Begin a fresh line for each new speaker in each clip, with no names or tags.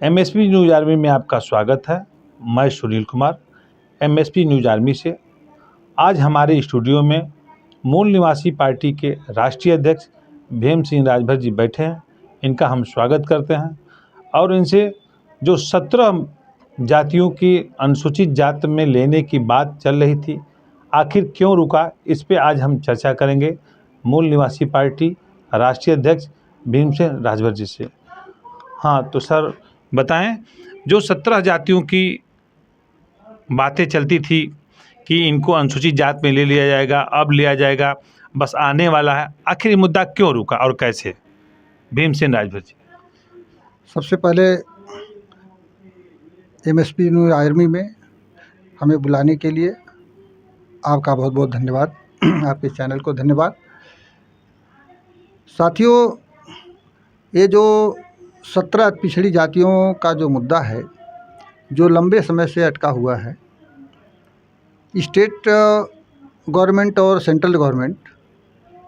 MSP news army में आपका स्वागत है। मैं Sunil Kumar, MSP news army से। आज हमारे स्टूडियो में मूल निवासी पार्टी के राष्ट्रीय अध्यक्ष भीम सिंह राजभर जी बैठे हैं। इनका हम स्वागत करते हैं और इनसे जो 17 जातियों की अनुसूचित जात में लेने की बात चल रही थी, आखिर क्यों रुका, इस पे आज हम चर्चा करेंगे मूल निवासी पार्टी राष्ट्रीय अध्यक्ष भीम सिंह राजभर जी से। हाँ, तो सर बताएं, जो 17 जातियों की बातें चलती थी कि इनको अनुसूचित जात में ले लिया जाएगा, अब लिया जाएगा, बस आने वाला है, आखिर ये मुद्दा क्यों रुका और कैसे? भीम सिंह राजभर जी।
सबसे पहले एमएसपी न्यूज़ आर्मी में हमें बुलाने के लिए आपका बहुत बहुत धन्यवाद। आपके चैनल को धन्यवाद। साथियों, ये जो 17 पिछड़ी जातियों का जो मुद्दा है, जो लंबे समय से अटका हुआ है, स्टेट गवर्नमेंट और सेंट्रल गवर्नमेंट,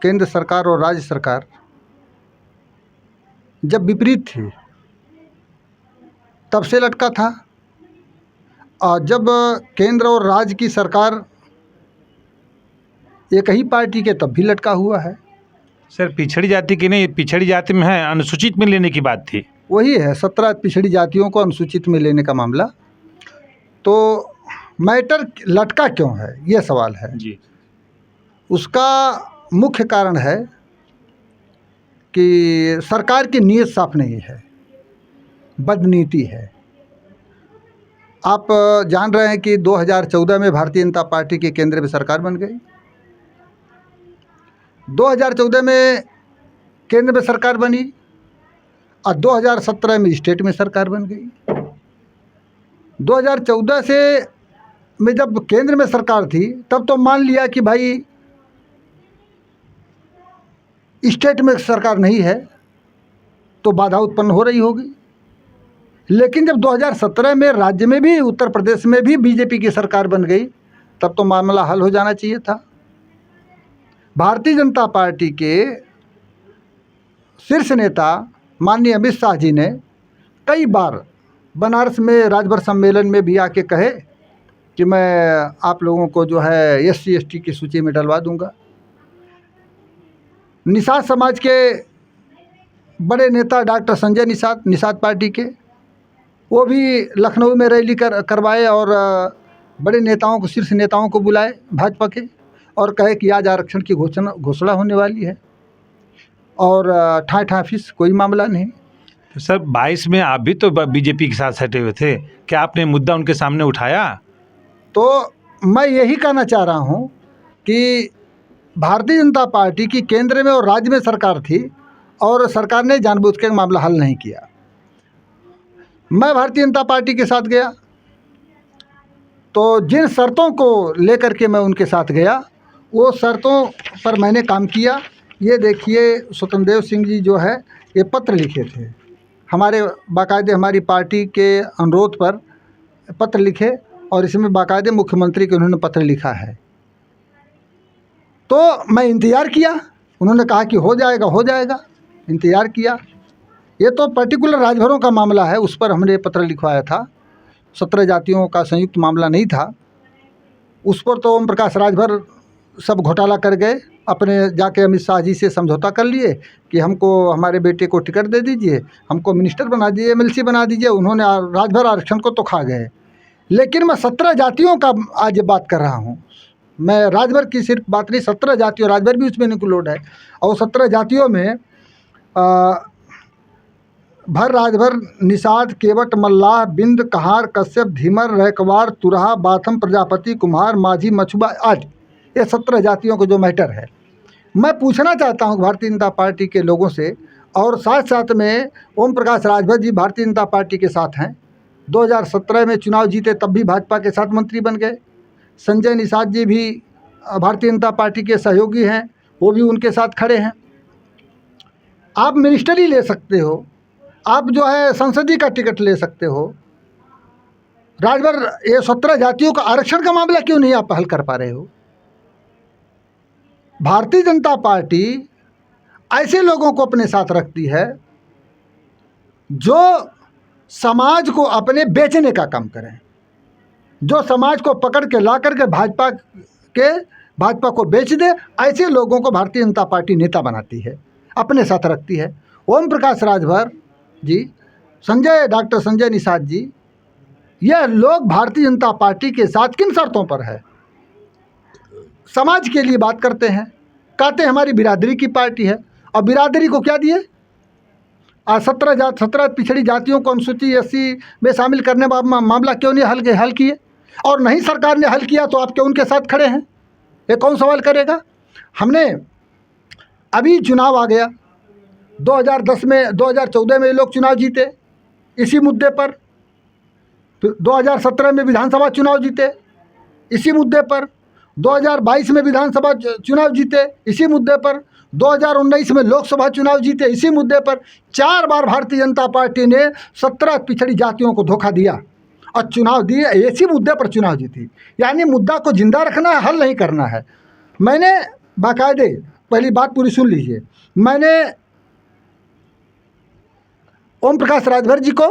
केंद्र सरकार और राज्य सरकार जब विपरीत थी तब से लटका था, और जब केंद्र और राज्य की सरकार एक ही पार्टी के तब भी लटका हुआ है।
सर, पिछड़ी जाति की नहीं, पिछड़ी जाति में है, अनुसूचित में लेने की बात थी।
वही है 17 पिछड़ी जातियों को अनुसूचित में लेने का मामला। तो मैटर लटका क्यों है, ये सवाल है
जी।
उसका मुख्य कारण है कि सरकार की नीयत साफ नहीं है, बदनीति है। आप जान रहे हैं कि 2014 में भारतीय जनता पार्टी की केंद्र में सरकार बन गई। 2014 में केंद्र में सरकार बनी और 2017 में स्टेट में सरकार बन गई। 2014 से में जब केंद्र में सरकार थी तब तो मान लिया कि भाई स्टेट में सरकार नहीं है तो बाधा उत्पन्न हो रही होगी। लेकिन जब 2017 में राज्य में भी, उत्तर प्रदेश में भी बीजेपी की सरकार बन गई, तब तो मामला हल हो जाना चाहिए था। भारतीय जनता पार्टी के शीर्ष नेता माननीय अमित शाह जी ने कई बार बनारस में राजभर सम्मेलन में भी आके कहे कि मैं आप लोगों को जो है SC ST की सूची में डलवा दूंगा। निषाद समाज के बड़े नेता डॉक्टर संजय निषाद पार्टी के, वो भी लखनऊ में रैली करवाए और बड़े नेताओं को, शीर्ष नेताओं को बुलाए भाजपा के, और कहे कि आज आरक्षण की घोषणा होने वाली है, और ठाँ फीस कोई मामला नहीं।
तो सर, 22 में आप भी तो बीजेपी के साथ सटे हुए थे, क्या आपने मुद्दा उनके सामने उठाया?
तो मैं यही कहना चाह रहा हूँ कि भारतीय जनता पार्टी की केंद्र में और राज्य में सरकार थी और सरकार ने जानबूझ के मामला हल नहीं किया। मैं भारतीय जनता पार्टी के साथ गया तो जिन शर्तों को लेकर के मैं उनके साथ गया, वो शर्तों पर मैंने काम किया। ये देखिए, स्वतंत्रदेव सिंह जी जो है ये पत्र लिखे थे, हमारे बाकायदे हमारी पार्टी के अनुरोध पर पत्र लिखे, और इसमें बाकायदे मुख्यमंत्री के उन्होंने पत्र लिखा है। तो मैं इंतज़ार किया, उन्होंने कहा कि हो जाएगा, इंतज़ार किया। ये तो पर्टिकुलर राजभरों का मामला है, उस पर हमने पत्र लिखवाया था। 17 जातियों का संयुक्त मामला नहीं था। उस पर तो ओम प्रकाश राजभर सब घोटाला कर गए, अपने जाके अमित शाह जी से समझौता कर लिए कि हमको, हमारे बेटे को टिकट दे दीजिए, हमको मिनिस्टर बना दीजिए, MLC बना दीजिए। उन्होंने राजभर आरक्षण को तो खा गए। लेकिन मैं 17 जातियों का आज बात कर रहा हूँ। मैं राजभर की सिर्फ बात नहीं, 17 जातियों, राजभर भी उसमें इंक्लूड है। और 17 जातियों में भर, राजभर, निषाद, केवट, मल्लाह, बिंद, कहार, कश्यप, धीमर, रैकवार, तुरहा, बाथम, प्रजापति, कुम्हार, माझी, मछुआ आदि, ये 17 जातियों का जो मैटर है, मैं पूछना चाहता हूँ भारतीय जनता पार्टी के लोगों से। और साथ साथ में ओम प्रकाश राजभर जी भारतीय जनता पार्टी के साथ हैं। 2017 में चुनाव जीते तब भी भाजपा के साथ मंत्री बन गए। संजय निषाद जी भी भारतीय जनता पार्टी के सहयोगी हैं, वो भी उनके साथ खड़े हैं। आप मिनिस्टर ही ले सकते हो, आप जो है संसदीय का टिकट ले सकते हो। राजभर, ये 17 जातियों का आरक्षण का मामला क्यों नहीं आप हल कर पा रहे हो? भारतीय जनता पार्टी ऐसे लोगों को अपने साथ रखती है जो समाज को अपने बेचने का काम करें। जो समाज को पकड़ के ला करके भाजपा को बेच दे, ऐसे लोगों को भारतीय जनता पार्टी नेता बनाती है, अपने साथ रखती है। ओम प्रकाश राजभर जी, डॉक्टर संजय निषाद जी, यह लोग भारतीय जनता पार्टी के साथ किन शर्तों पर है? समाज के लिए बात करते हैं, कहते हैं हमारी बिरादरी की पार्टी है, और बिरादरी को क्या दिए? 17 पिछड़ी जातियों को अनुसूची SC में शामिल करने वाला मामला क्यों नहीं हल किए? और नहीं सरकार ने हल किया तो आप क्यों उनके साथ खड़े हैं? ये कौन सवाल करेगा? हमने अभी चुनाव आ गया 2014 में ये लोग चुनाव जीते इसी मुद्दे पर, फिर 2017 में विधानसभा चुनाव जीते इसी मुद्दे पर, 2022 में विधानसभा चुनाव जीते इसी मुद्दे पर, 2019 में लोकसभा चुनाव जीते इसी मुद्दे पर। 4 बार भारतीय जनता पार्टी ने 17 पिछड़ी जातियों को धोखा दिया और चुनाव दिए, इसी मुद्दे पर चुनाव जीती। यानी मुद्दा को जिंदा रखना है, हल नहीं करना है। मैंने बाकायदे, पहली बात पूरी सुन लीजिए, मैंने ओम प्रकाश राजभर जी को,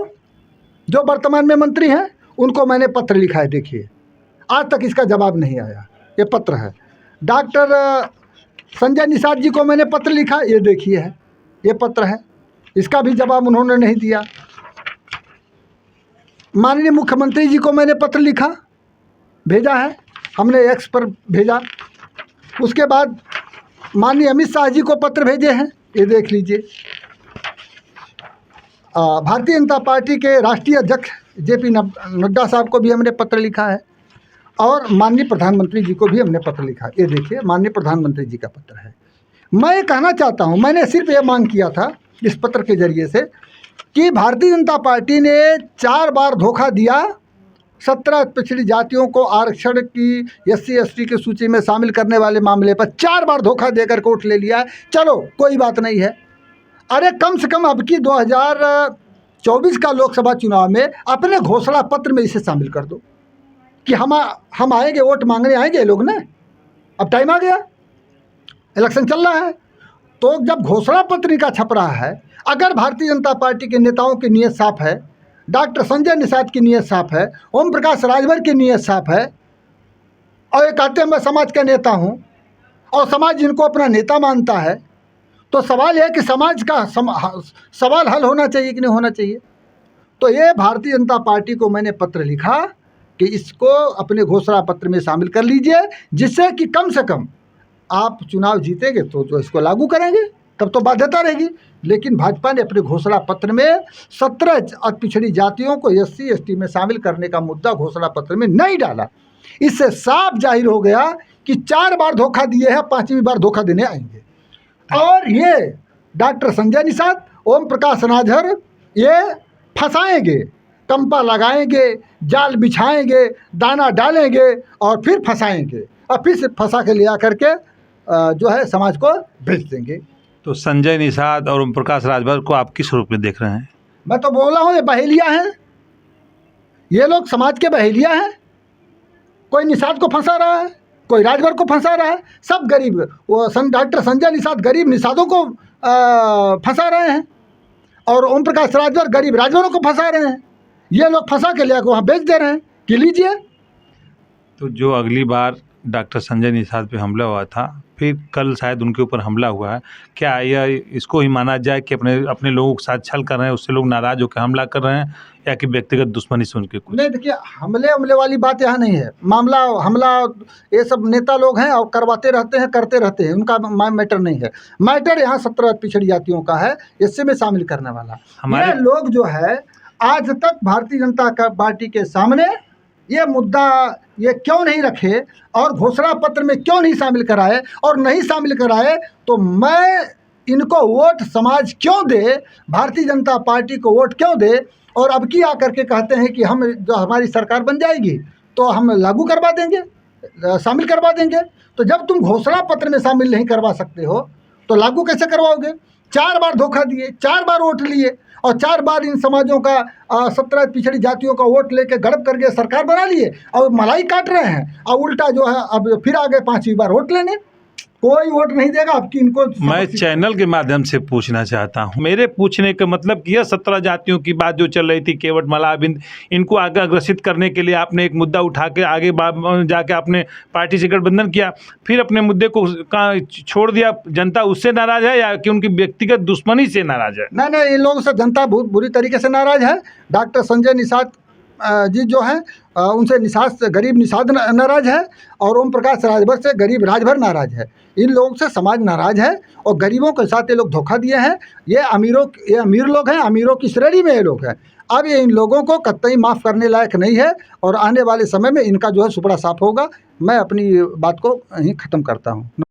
जो वर्तमान में मंत्री हैं, उनको मैंने पत्र लिखा है। देखिए, आज तक इसका जवाब नहीं आया। ये पत्र है। डॉक्टर संजय निषाद जी को मैंने पत्र लिखा, ये देखिए है, ये पत्र है, इसका भी जवाब उन्होंने नहीं दिया। माननीय मुख्यमंत्री जी को मैंने पत्र लिखा, भेजा है, हमने X पर भेजा। उसके बाद माननीय अमित शाह जी को पत्र भेजे हैं, ये देख लीजिए। भारतीय जनता पार्टी के राष्ट्रीय अध्यक्ष JP नड्डा साहब को भी हमने पत्र लिखा है, और माननीय प्रधानमंत्री जी को भी हमने पत्र लिखा। ये देखिए, माननीय प्रधानमंत्री जी का पत्र है। मैं ये कहना चाहता हूँ, मैंने सिर्फ ये मांग किया था इस पत्र के जरिए से कि भारतीय जनता पार्टी ने 4 बार धोखा दिया। 17 पिछड़ी जातियों को आरक्षण की SC ST की सूची में शामिल करने वाले मामले पर 4 बार धोखा देकर वोट ले लिया है। चलो कोई बात नहीं है, अरे कम से कम अब की 2024 का लोकसभा चुनाव में अपने घोषणा पत्र में इसे शामिल कर दो कि हम आएंगे, वोट मांगने आएंगे लोग ना। अब टाइम आ गया, इलेक्शन चल रहा है, तो जब घोषणा पत्र का छप रहा है, अगर भारतीय जनता पार्टी के नेताओं की नीयत साफ है, डॉक्टर संजय निषाद की नीयत साफ है, ओम प्रकाश राजभर की नीयत साफ है, और ये कहते हैं मैं समाज का नेता हूँ, और समाज इनको अपना नेता मानता है, तो सवाल यह है कि समाज का सवाल हल होना चाहिए कि नहीं होना चाहिए। तो ये भारतीय जनता पार्टी को मैंने पत्र लिखा कि इसको अपने घोषणा पत्र में शामिल कर लीजिए, जिससे कि कम से कम आप चुनाव जीतेंगे तो जो इसको लागू करेंगे, तब तो बाध्यता रहेगी। लेकिन भाजपा ने अपने घोषणा पत्र में 17 पिछड़ी जातियों को SC ST में शामिल करने का मुद्दा घोषणा पत्र में नहीं डाला। इससे साफ जाहिर हो गया कि 4 बार धोखा दिए हैं, 5वीं बार धोखा देने आएंगे। और ये डॉक्टर संजय निषाद, ओम प्रकाश राजभर ये फंसाएंगे, कंपा लगाएंगे, जाल बिछाएंगे, दाना डालेंगे और फिर फंसाएंगे, और फिर से फंसा के ले आकर के जो है समाज को भेज देंगे।
तो संजय निषाद और ओम प्रकाश राजभर को आप किस रूप में देख रहे हैं?
मैं तो बोला हूँ, ये बहेलिया हैं, ये लोग समाज के बहेलिया हैं। कोई निषाद को फंसा रहा है, कोई राजभर को फंसा रहा है, सब गरीब, वो डॉक्टर संजय निषाद गरीब निषादों को फंसा रहे हैं, और ओम प्रकाश राजभर गरीब राजभरों को फंसा रहे हैं। ये लोग फंसा के ले वहाँ बेच दे रहे हैं कि लीजिए।
तो जो अगली बार डॉक्टर संजय निषाद पे हमला हुआ था, फिर कल शायद उनके ऊपर हमला हुआ है, क्या यह इसको ही माना जाए कि अपने लोगों के साथ छल कर रहे हैं, उससे लोग नाराज होकर हमला कर रहे हैं, या कि व्यक्तिगत दुश्मनी से उनके कुछ?
नहीं, देखिए, हमले वाली बात यहाँ नहीं है। मामला हमला ये सब नेता लोग हैं और करवाते रहते हैं, करते रहते हैं, उनका मैटर नहीं है। मैटर यहाँ 17 पिछड़ी जातियों का है, इससे में शामिल करने वाला। हमारे लोग जो है आज तक भारतीय जनता पार्टी के सामने ये मुद्दा ये क्यों नहीं रखे और घोषणा पत्र में क्यों नहीं शामिल कराए, और नहीं शामिल कराए तो मैं इनको वोट समाज क्यों दे, भारतीय जनता पार्टी को वोट क्यों दे, और अब की आकर के कहते हैं कि हम जो हमारी सरकार बन जाएगी तो हम लागू करवा देंगे, शामिल करवा देंगे। तो जब तुम घोषणा पत्र में शामिल नहीं करवा सकते हो तो लागू कैसे करवाओगे? 4 बार धोखा दिए, 4 बार वोट लिए, और 4 बार इन समाजों का 17 पिछड़ी जातियों का वोट लेके गड़प करके सरकार बना लिए, और मलाई काट रहे हैं, और उल्टा जो है अब फिर आ गए 5वीं बार वोट लेने। कोई वोट नहीं देगा आपकी इनको।
मैं चैनल के माध्यम से पूछना चाहता हूं, मेरे पूछने का मतलब कि यह 17 जातियों की बात जो चल रही थी, केवट मल्लाह बिंद, इनको आगे अग्रसित करने के लिए आपने एक मुद्दा उठा के आगे जाके आपने पार्टी से गठबंधन किया, फिर अपने मुद्दे को छोड़ दिया। जनता उससे नाराज है या कि उनकी व्यक्तिगत दुश्मनी से नाराज है?
नहीं, इन लोगों से जनता बहुत बुरी तरीके से नाराज है। डॉक्टर संजय निषाद जी जो हैं उनसे गरीब निषाद नाराज है, और ओम प्रकाश राजभर से गरीब राजभर नाराज है। इन लोगों से समाज नाराज है, और गरीबों के साथ ये लोग धोखा दिए हैं। ये अमीर लोग हैं, अमीरों की श्रेणी में ये लोग हैं। अब ये इन लोगों को कतई माफ़ करने लायक नहीं है, और आने वाले समय में इनका जो है सुपड़ा साफ होगा। मैं अपनी बात को यहीं ख़त्म करता हूँ।